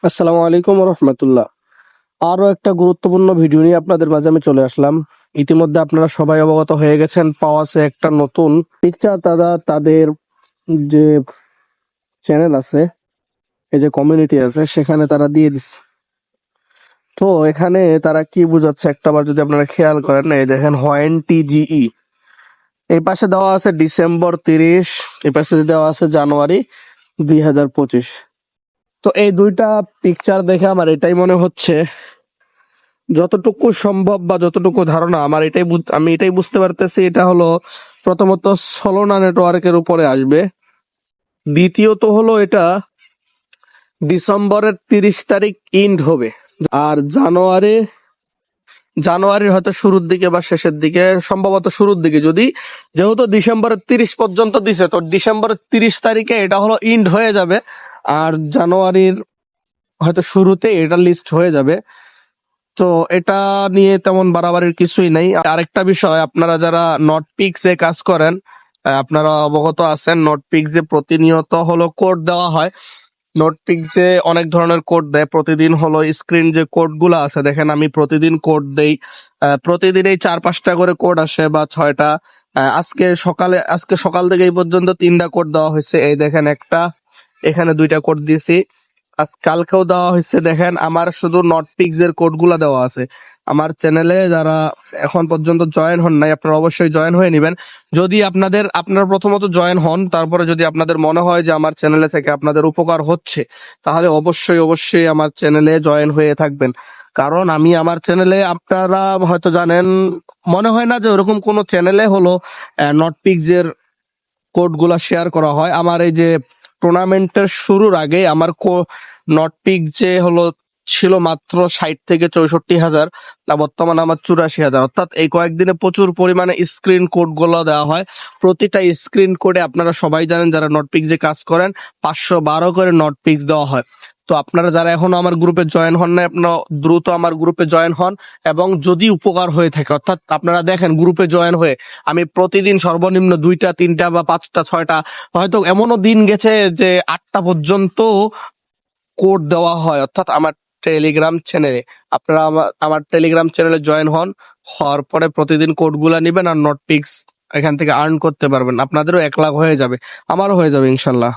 আসসালামু আলাইকুম রহমতুল্লাহ। আরো একটা গুরুত্বপূর্ণ ভিডিও নিয়ে আপনাদের মাঝে আমি চলে আসলাম। ইতিমধ্যে আপনারা সবাই অবগত হয়ে গেছেন, পাওয়াসে একটা নতুন পিকচার তাদের যে চ্যানেল আছে, এই যে কমিউনিটি আছে, সেখানে তারা দিয়ে দিচ্ছে। তো এখানে তারা কি বোঝাচ্ছে একটাবার যদি আপনারা খেয়াল করেন, এই দেখেন হোয়েন টিজিই, এই পাশে দেওয়া আছে ডিসেম্বর 30, এই পাশে দেওয়া আছে জানুয়ারি 2025। তো এই দুইটা পিকচার দেখে আমার এটাই মনে হচ্ছে, যতটুকু সম্ভব বা যতটুকু ধারণা আমার আমি এটাই বুঝতে পারতেছি, এটা হলো প্রথমত সলোনা নেটওয়ার্কের উপরে আসবে। দ্বিতীয়ত হলো এটা ডিসেম্বরের 30 তারিখ ইন্ড হবে। আর জানুয়ারির হয়তো শুরুর দিকে বা শেষের দিকে, সম্ভবত শুরুর দিকে, যেহেতু ডিসেম্বরের 30 পর্যন্ত দিছে, তো ডিসেম্বরের 30 তারিখে এটা হলো ইন্ড হয়ে যাবে। আর জানুয়ারির হয়তো শুরুতে এটা লিস্ট হয়ে যাবে। তো এটা নিয়ে তেমন বাড়াবাড়ির কিছুই নাই। আরেকটা বিষয়, আপনারা যারা নটপিক্সে কাজ করেন, আপনারা অবগত আছেন নটপিক্সে প্রতিনিয়ত হলো কোড দেওয়া হয়। নটপিক্সে অনেক ধরনের কোড দেয় প্রতিদিন। হলো স্ক্রিন যে কোড গুলা আছে, দেখেন আমি প্রতিদিন কোড দেই। প্রতিদিন এই 4-5টা করে কোড আসে বা 6টা। আজকে সকাল থেকে এই পর্যন্ত 3টা কোড দেওয়া হয়েছে। এই দেখেন একটা, এখানে 2টা কোড দিয়েছি। কালকেও দেওয়া হয়েছে। দেখেন আমার শুধু নটপিক্স এর কোড গুলা দেওয়া আছে। আমার চ্যানেলে যারা এখন পর্যন্ত জয়েন হন নাই, আপনারা অবশ্যই জয়েন হয়ে নেবেন। যদি আপনারা প্রথমত জয়েন হন, তারপরে যদি আপনাদের মনে হয় যে আমার চ্যানেলে থেকে আপনাদের উপকার হচ্ছে, তাহলে অবশ্যই আমার চ্যানেলে জয়েন হয়ে থাকবেন। কারণ আমি আমার চ্যানেলে, আপনারা হয়তো জানেন, মনে হয় না যে ওরকম কোনো চ্যানেলে হলো নটপিক্স এর কোড গুলা শেয়ার করা হয়। আমার এই যে টুর্নামেন্টের শুরুর আগে আমার নটপিক যে হলো ছিল মাত্র 60 থেকে 64 হাজার, তা বর্তমানে আমার 84 হাজার। অর্থাৎ এই কয়েকদিনে প্রচুর পরিমাণে স্ক্রিন কোড গুলো দেওয়া হয়। প্রতিটা স্ক্রিন কোডে আপনারা সবাই জানেন যারা নটপিক যে কাজ করেন, 512 করে নটপিক্স দেওয়া হয়। তো আপনারা যারা এখনো আমার গ্রুপে জয়েন হন না, আপনারা দ্রুত আমার গ্রুপে জয়েন হন। এবং যদি উপকার হয়ে থাকে, অর্থাৎ আপনারা দেখেন গ্রুপে জয়েন হয়ে আমি প্রতিদিন সর্বনিম্ন 2টা 3টা বা 5টা 6টা, হয়তো এমনও দিন গেছে যে 8টা পর্যন্ত কোড দেওয়া হয়, অর্থাৎ আমার টেলিগ্রাম চ্যানেলে। আপনারা আমার টেলিগ্রাম চ্যানেলে জয়েন হওয়ার পরে প্রতিদিন কোড গুলা নিবেন আর নটপিক্স এখান থেকে আর্ন করতে পারবেন। আপনাদেরও 1 লাখ হয়ে যাবে, আমারও হয়ে যাবে ইনশাল্লাহ।